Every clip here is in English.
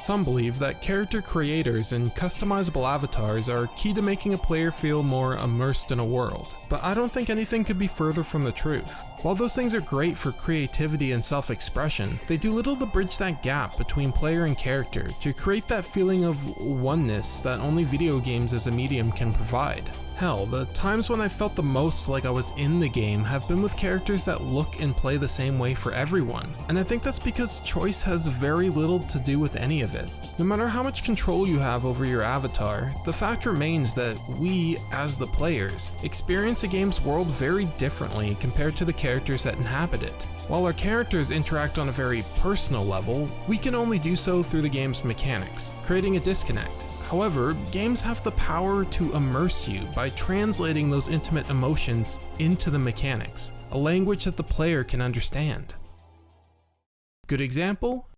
Some believe that character creators and customizable avatars are key to making a player feel more immersed in a world, but I don't think anything could be further from the truth. While those things are great for creativity and self-expression, they do little to bridge that gap between player and character to create that feeling of oneness that only video games as a medium can provide. Hell, the times when I felt the most like I was in the game have been with characters that look and play the same way for everyone, and I think that's because choice has very little to do with any of it. No matter how much control you have over your avatar, the fact remains that we, as the players, experience a game's world very differently compared to the characters that inhabit it. While our characters interact on a very personal level, we can only do so through the game's mechanics, creating a disconnect. However, games have the power to immerse you by translating those intimate emotions into the mechanics, a language that the player can understand. Good example?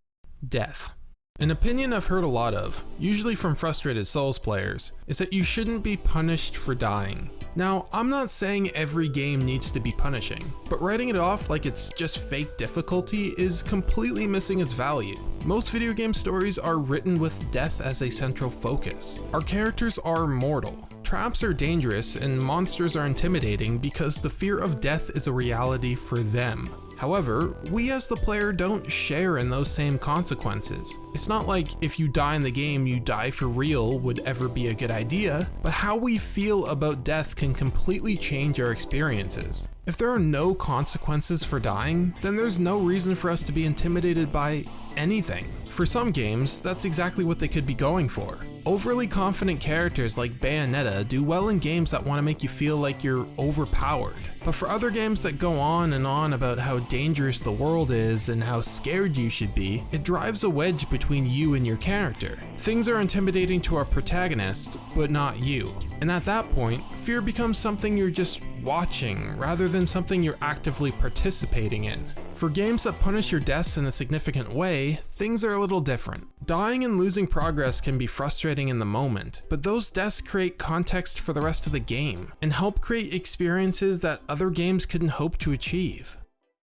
Death. An opinion I've heard a lot of, usually from frustrated Souls players, is that you shouldn't be punished for dying. Now, I'm not saying every game needs to be punishing, but writing it off like it's just fake difficulty is completely missing its value. Most video game stories are written with death as a central focus. Our characters are mortal. Traps are dangerous and monsters are intimidating because the fear of death is a reality for them. However, we as the player don't share in those same consequences. It's not like if you die in the game, you die for real would ever be a good idea, but how we feel about death can completely change our experiences. If there are no consequences for dying, then there's no reason for us to be intimidated by anything. For some games, that's exactly what they could be going for. Overly confident characters like Bayonetta do well in games that want to make you feel like you're overpowered. But for other games that go on and on about how dangerous the world is and how scared you should be, it drives a wedge between you and your character. Things are intimidating to our protagonist, but not you. And at that point, fear becomes something you're just watching rather than something you're actively participating in. For games that punish your deaths in a significant way, things are a little different. Dying and losing progress can be frustrating in the moment, but those deaths create context for the rest of the game and help create experiences that other games couldn't hope to achieve.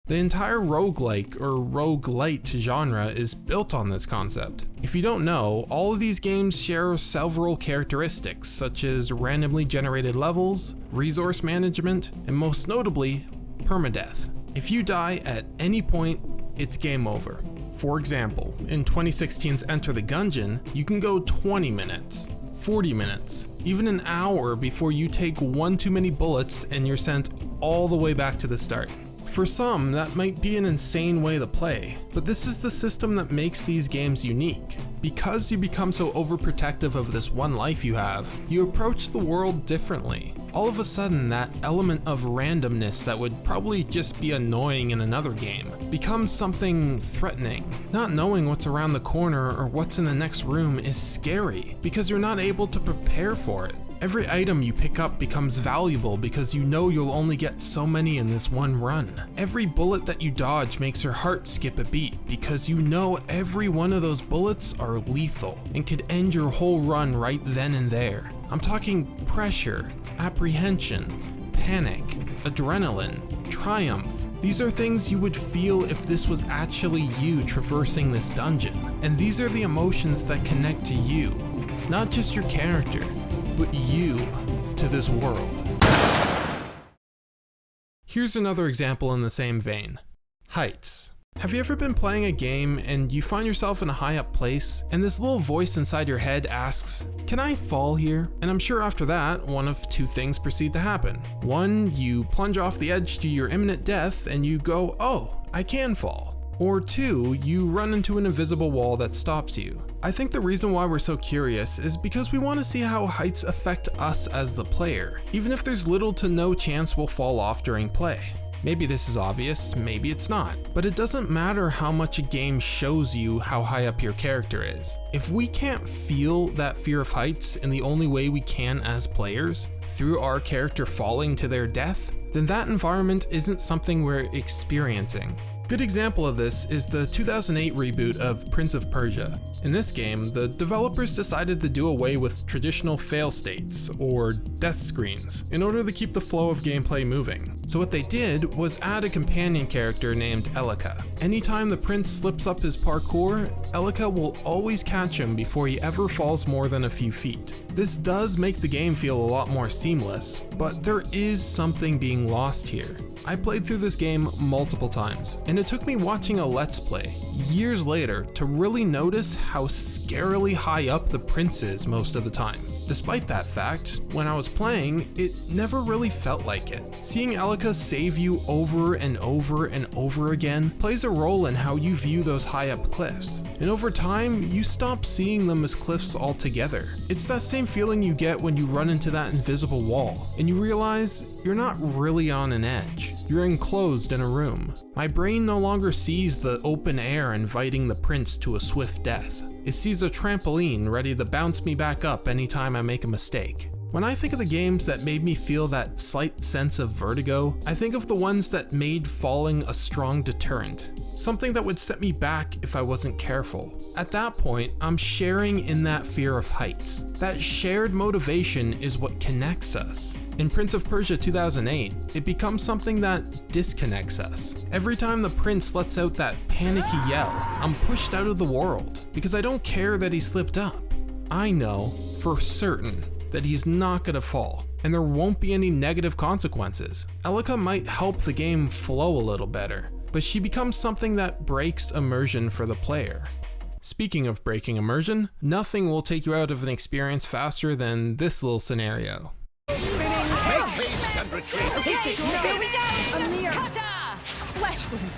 The entire roguelike or roguelite genre is built on this concept. If you don't know, all of these games share several characteristics such as randomly generated levels, resource management, and most notably, permadeath. If you die at any point, it's game over. For example, in 2016's Enter the Gungeon, you can go 20 minutes, 40 minutes, even an hour before you take one too many bullets and you're sent all the way back to the start. For some, that might be an insane way to play, but this is the system that makes these games unique. Because you become so overprotective of this one life you have, you approach the world differently. All of a sudden, that element of randomness that would probably just be annoying in another game becomes something threatening. Not knowing what's around the corner or what's in the next room is scary because you're not able to prepare for it. Every item you pick up becomes valuable because you know you'll only get so many in this one run. Every bullet that you dodge makes your heart skip a beat because you know every one of those bullets are lethal and could end your whole run right then and there. I'm talking pressure, apprehension, panic, adrenaline, triumph. These are things you would feel if this was actually you traversing this dungeon. And these are the emotions that connect to you, not just your character, but you to this world. Here's another example in the same vein. Heights. Have you ever been playing a game and you find yourself in a high up place and this little voice inside your head asks, "Can I fall here?" And I'm sure after that, one of two things proceed to happen. One, you plunge off the edge to your imminent death and you go, "Oh, I can fall." Or two, you run into an invisible wall that stops you. I think the reason why we're so curious is because we want to see how heights affect us as the player, even if there's little to no chance we'll fall off during play. Maybe this is obvious, maybe it's not, but it doesn't matter how much a game shows you how high up your character is. If we can't feel that fear of heights in the only way we can as players, through our character falling to their death, then that environment isn't something we're experiencing. Good example of this is the 2008 reboot of Prince of Persia. In this game, the developers decided to do away with traditional fail states, or death screens, in order to keep the flow of gameplay moving. So what they did was add a companion character named Elika. Anytime the prince slips up his parkour, Elika will always catch him before he ever falls more than a few feet. This does make the game feel a lot more seamless, but there is something being lost here. I played through this game multiple times, and it took me watching a Let's Play years later to really notice how scarily high up the prince is most of the time. Despite that fact, when I was playing, it never really felt like it. Seeing Elika save you over and over and over again plays a role in how you view those high up cliffs. And over time, you stop seeing them as cliffs altogether. It's that same feeling you get when you run into that invisible wall, and you realize you're not really on an edge. You're enclosed in a room. My brain no longer sees the open air inviting the prince to a swift death. It sees a trampoline ready to bounce me back up anytime I make a mistake. When I think of the games that made me feel that slight sense of vertigo, I think of the ones that made falling a strong deterrent. Something that would set me back if I wasn't careful. At that point, I'm sharing in that fear of heights. That shared motivation is what connects us. In Prince of Persia 2008, it becomes something that disconnects us. Every time the prince lets out that panicky yell, I'm pushed out of the world, because I don't care that he slipped up. I know, for certain, that he's not gonna fall, and there won't be any negative consequences. Elika might help the game flow a little better, but she becomes something that breaks immersion for the player. Speaking of breaking immersion, nothing will take you out of an experience faster than this little scenario. Make haste and retreat. Okay, here we go. Amir. Kata! Flashwind.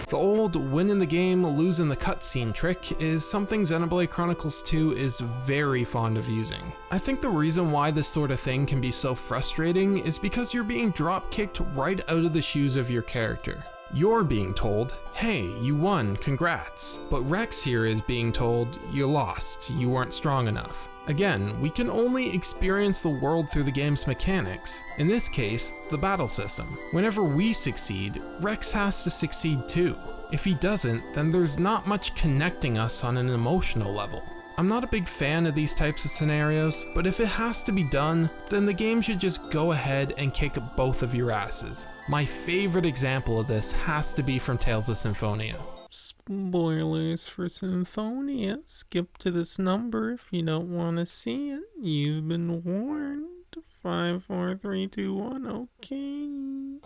The old win in the game, lose in the cutscene trick is something Xenoblade Chronicles 2 is very fond of using. I think the reason why this sort of thing can be so frustrating is because you're being drop-kicked right out of the shoes of your character. You're being told, hey, you won, congrats. But Rex here is being told, you lost, you weren't strong enough. Again, we can only experience the world through the game's mechanics, in this case, the battle system. Whenever we succeed, Rex has to succeed too. If he doesn't, then there's not much connecting us on an emotional level. I'm not a big fan of these types of scenarios, but if it has to be done, then the game should just go ahead and kick both of your asses. My favorite example of this has to be from Tales of Symphonia. Spoilers for Symphonia. Skip to this number if you don't want to see it. You've been warned. 5, 4, 3, 2, 1, okay.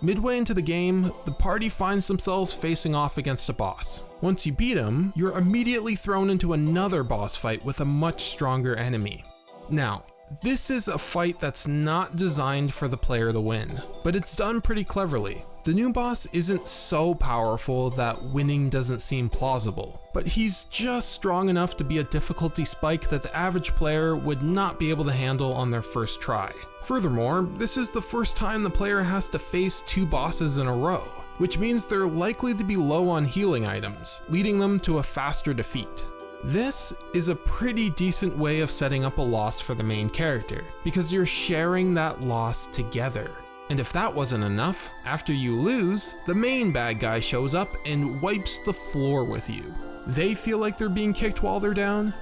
Midway into the game, the party finds themselves facing off against a boss. Once you beat him, you're immediately thrown into another boss fight with a much stronger enemy. Now, this is a fight that's not designed for the player to win, but it's done pretty cleverly. The new boss isn't so powerful that winning doesn't seem plausible, but he's just strong enough to be a difficulty spike that the average player would not be able to handle on their first try. Furthermore, this is the first time the player has to face 2 bosses in a row, which means they're likely to be low on healing items, leading them to a faster defeat. This is a pretty decent way of setting up a loss for the main character, because you're sharing that loss together. And if that wasn't enough, after you lose, the main bad guy shows up and wipes the floor with you. They feel like they're being kicked while they're down,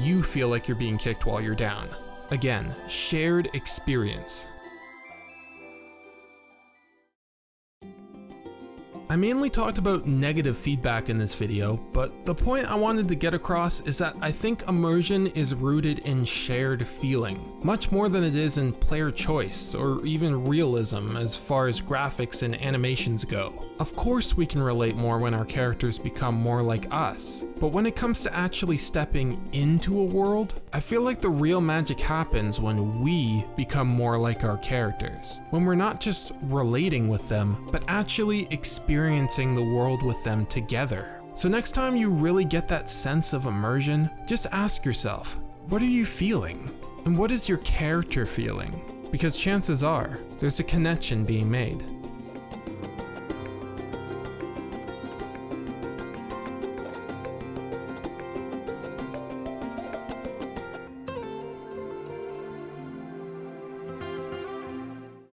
you feel like you're being kicked while you're down. Again, shared experience. I mainly talked about negative feedback in this video, but the point I wanted to get across is that I think immersion is rooted in shared feeling, much more than it is in player choice or even realism as far as graphics and animations go. Of course we can relate more when our characters become more like us, but when it comes to actually stepping into a world, I feel like the real magic happens when we become more like our characters, when we're not just relating with them, but actually experiencing the world with them together. So next time you really get that sense of immersion, just ask yourself, what are you feeling? And what is your character feeling? Because chances are, there's a connection being made.